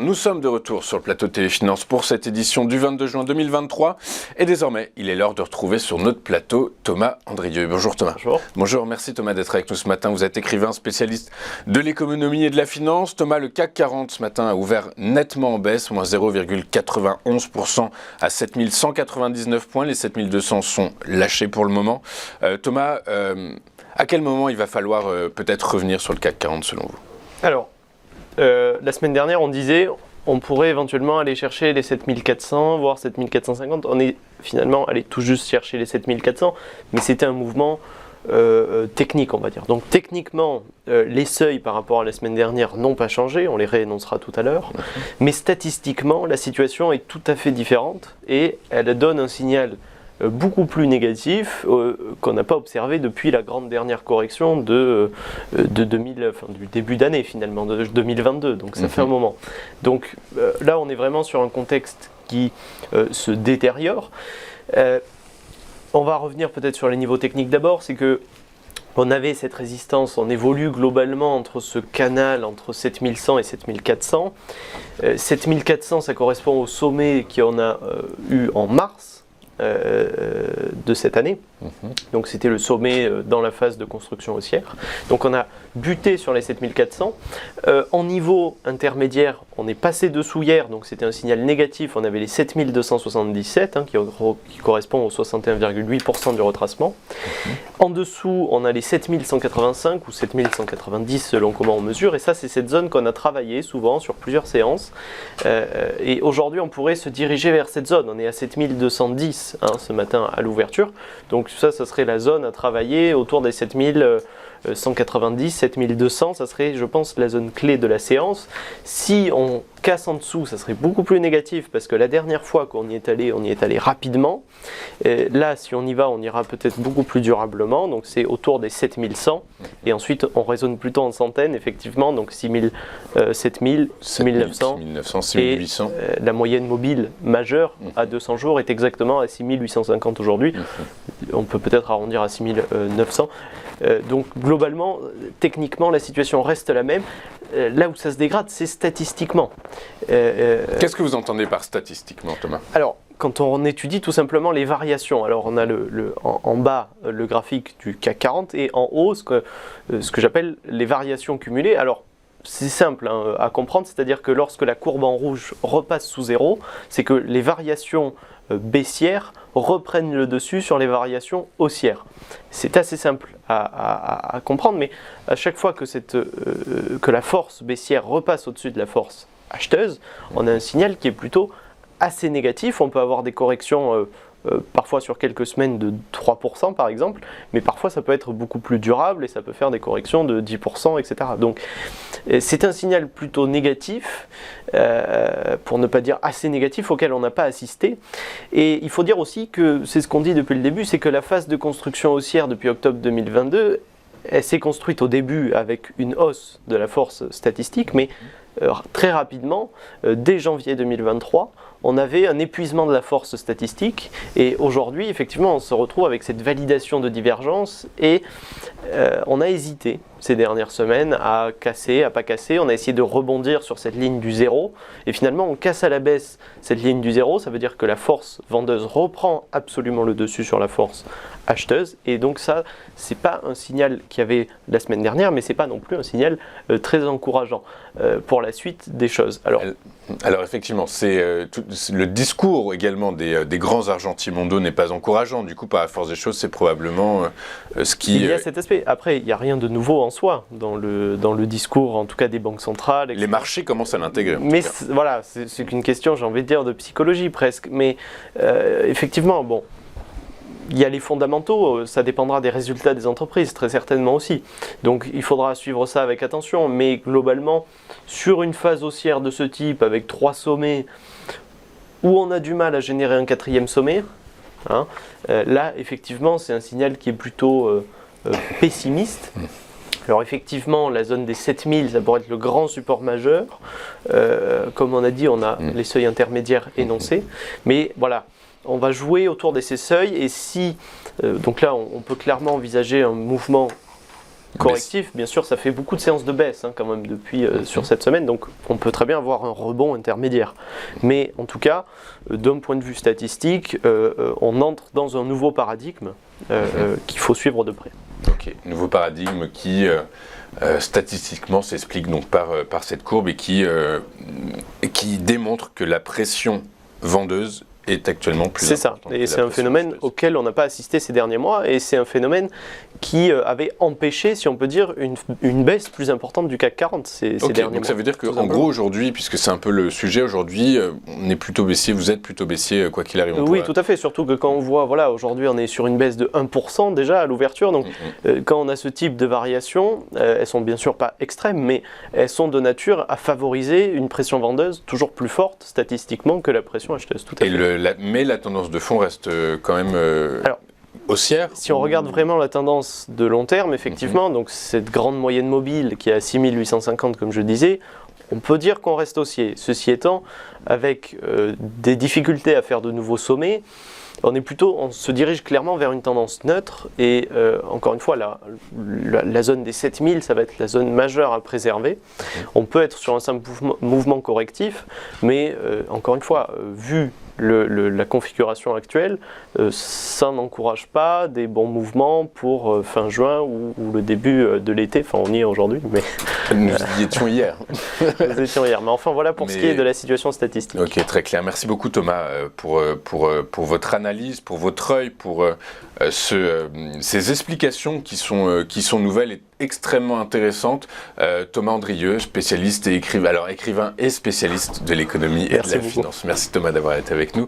nous sommes de retour sur le plateau Téléfinance pour cette édition du 22 juin 2023 et désormais il est l'heure de retrouver sur notre plateau Thomas Andrieux. Bonjour Thomas. Bonjour. Bonjour, merci Thomas d'être avec nous ce matin. Vous êtes écrivain spécialiste de l'économie et de la finance. Thomas, le CAC 40 ce matin a ouvert nettement en baisse, moins 0,91% à 7199 points. Les 7200 sont lâchés pour le moment. Thomas, à quel moment il va falloir peut-être revenir sur le CAC 40 selon vous ? Alors, la semaine dernière, on disait on pourrait éventuellement aller chercher les 7400, voire 7450. On est finalement allé tout juste chercher les 7400, mais c'était un mouvement technique, on va dire. Donc techniquement, les seuils par rapport à la semaine dernière n'ont pas changé, on les réénoncera tout à l'heure, mais statistiquement, la situation est tout à fait différente et elle donne un signal beaucoup plus négatif qu'on n'a pas observé depuis la grande dernière correction du début d'année finalement, de 2022, donc ça fait un moment. Donc là on est vraiment sur un contexte qui se détériore. On va revenir peut-être sur les niveaux techniques d'abord, c'est que on avait cette résistance, on évolue globalement entre ce canal entre 7100 et 7400. 7400 ça correspond au sommet qu'on a eu en mars de cette année. Donc c'était le sommet dans la phase de construction haussière. Donc on a buté sur les 7400. En niveau intermédiaire, on est passé dessous hier, donc c'était un signal négatif. On avait les 7277 qui correspond au 61,8% du retracement. En dessous, on a les 7185 ou 7190 selon comment on mesure. Et ça, c'est cette zone qu'on a travaillé souvent sur plusieurs séances. Et aujourd'hui, on pourrait se diriger vers cette zone. On est à 7210 ce matin à l'ouverture. Donc ça serait la zone à travailler autour des 7190, 7200, ça serait, je pense, la zone clé de la séance. Si on casse en dessous, ça serait beaucoup plus négatif parce que la dernière fois qu'on y est allé, on y est allé rapidement. Là, si on y va, on ira peut-être beaucoup plus durablement. Donc c'est autour des 7100. Et ensuite, on raisonne plutôt en centaines, effectivement. Donc 6000, 7000, 6900. 6900, 6800. Et la moyenne mobile majeure à 200 jours est exactement à 6850 aujourd'hui. On peut peut-être arrondir à 6900. Donc globalement, techniquement, la situation reste la même. Là où ça se dégrade, c'est statistiquement. Qu'est-ce que vous entendez par statistiquement, Thomas ? Alors, quand on étudie tout simplement les variations, alors on a en bas le graphique du CAC 40 et en haut ce que j'appelle les variations cumulées. Alors, c'est simple à comprendre, c'est-à-dire que lorsque la courbe en rouge repasse sous zéro, c'est que les variations baissières reprennent le dessus sur les variations haussières. C'est assez simple à comprendre, mais à chaque fois que la force baissière repasse au-dessus de la force acheteuse, on a un signal qui est plutôt assez négatif. On peut avoir des corrections parfois sur quelques semaines de 3% par exemple, mais parfois ça peut être beaucoup plus durable et ça peut faire des corrections de 10%, etc. Donc c'est un signal plutôt négatif, pour ne pas dire assez négatif, auquel on n'a pas assisté. Et il faut dire aussi que, c'est ce qu'on dit depuis le début, c'est que la phase de construction haussière depuis octobre 2022, elle s'est construite au début avec une hausse de la force statistique, mais très rapidement, dès janvier 2023, on avait un épuisement de la force statistique et aujourd'hui, effectivement, on se retrouve avec cette validation de divergence et on a hésité ces dernières semaines à casser, à pas casser. On a essayé de rebondir sur cette ligne du zéro et finalement, on casse à la baisse cette ligne du zéro. Ça veut dire que la force vendeuse reprend absolument le dessus sur la force acheteuse et donc ça, c'est pas un signal qu'il y avait la semaine dernière, mais c'est pas non plus un signal très encourageant pour la suite des choses. Alors effectivement, le discours également des grands argentiers mondiaux n'est pas encourageant. Du coup, par la force des choses, c'est probablement ce qui... Il y a cet aspect. Après, il n'y a rien de nouveau en soi dans le discours, en tout cas des banques centrales, etc. Les marchés commencent à l'intégrer. Mais voilà, c'est qu'une question, j'ai envie de dire, de psychologie presque. Mais effectivement, bon, il y a les fondamentaux, ça dépendra des résultats des entreprises, très certainement aussi. Donc il faudra suivre ça avec attention, mais globalement, sur une phase haussière de ce type, avec 3 sommets, où on a du mal à générer un 4e sommet, là, effectivement, c'est un signal qui est plutôt pessimiste. Alors effectivement, la zone des 7000, ça pourrait être le grand support majeur. Comme on a dit, on a les seuils intermédiaires énoncés. Mais voilà, on va jouer autour de ces seuils et si, donc là on peut clairement envisager un mouvement correctif. Bien sûr, ça fait beaucoup de séances de baisse quand même depuis sur cette semaine, donc on peut très bien avoir un rebond intermédiaire. Mais en tout cas, d'un point de vue statistique, on entre dans un nouveau paradigme qu'il faut suivre de près. Ok, nouveau paradigme qui statistiquement s'explique donc par cette courbe et qui démontre que la pression vendeuse est actuellement plus C'est ça, et c'est un phénomène auquel on n'a pas assisté ces derniers mois, et c'est un phénomène qui avait empêché, si on peut dire, une baisse plus importante du CAC 40 ces derniers mois. Donc ça veut dire qu'en gros aujourd'hui, puisque c'est un peu le sujet aujourd'hui, on est plutôt baissier, vous êtes plutôt baissier quoi qu'il arrive. Oui, tout à fait, surtout que quand on voit, voilà, aujourd'hui on est sur une baisse de 1% déjà à l'ouverture, donc quand on a ce type de variations, elles sont bien sûr pas extrêmes, mais elles sont de nature à favoriser une pression vendeuse toujours plus forte statistiquement que la pression acheteuse, tout à fait. Mais la tendance de fond reste quand même haussière. Si on regarde vraiment la tendance de long terme, effectivement, donc cette grande moyenne mobile qui est à 6850 comme je disais, on peut dire qu'on reste haussier. Ceci étant, avec des difficultés à faire de nouveaux sommets, on se dirige clairement vers une tendance neutre et encore une fois la zone des 7000 ça va être la zone majeure à préserver. On peut être sur un simple mouvement correctif, mais encore une fois, vu la configuration actuelle, ça n'encourage pas des bons mouvements pour fin juin ou le début de l'été. Enfin, on y est aujourd'hui, mais nous y étions hier. Nous étions hier. Mais enfin, voilà pour ce qui est de la situation statistique. Ok, très clair. Merci beaucoup Thomas pour votre analyse, pour votre œil, pour ces explications qui sont nouvelles et extrêmement intéressantes. Thomas Andrieux, spécialiste et écrivain et spécialiste de l'économie et de la finance. Merci Thomas d'avoir été avec nous.